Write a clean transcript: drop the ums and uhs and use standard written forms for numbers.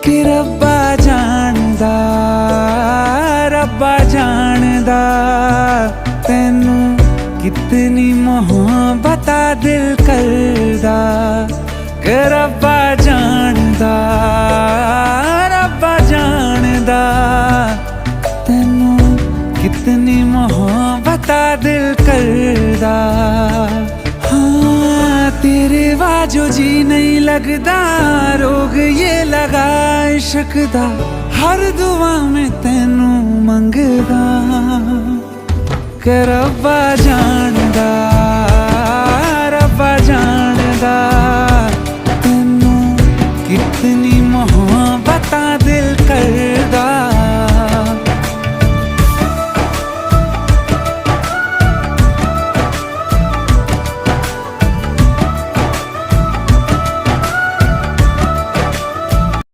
कि रब्बा जानदा तैनू कितनी मोहब्बत दिल करदा। कि रब्बा जानदा तैनू कितनी मोहब्बत दिल करदा। हाँ तेरे बाजो जी नहीं लगदा, रोग ये लगा इश्क दा, हर दुआ में तैनू मंगदा। कि रब्बा जानदा तैनू कितनी मोहब्बत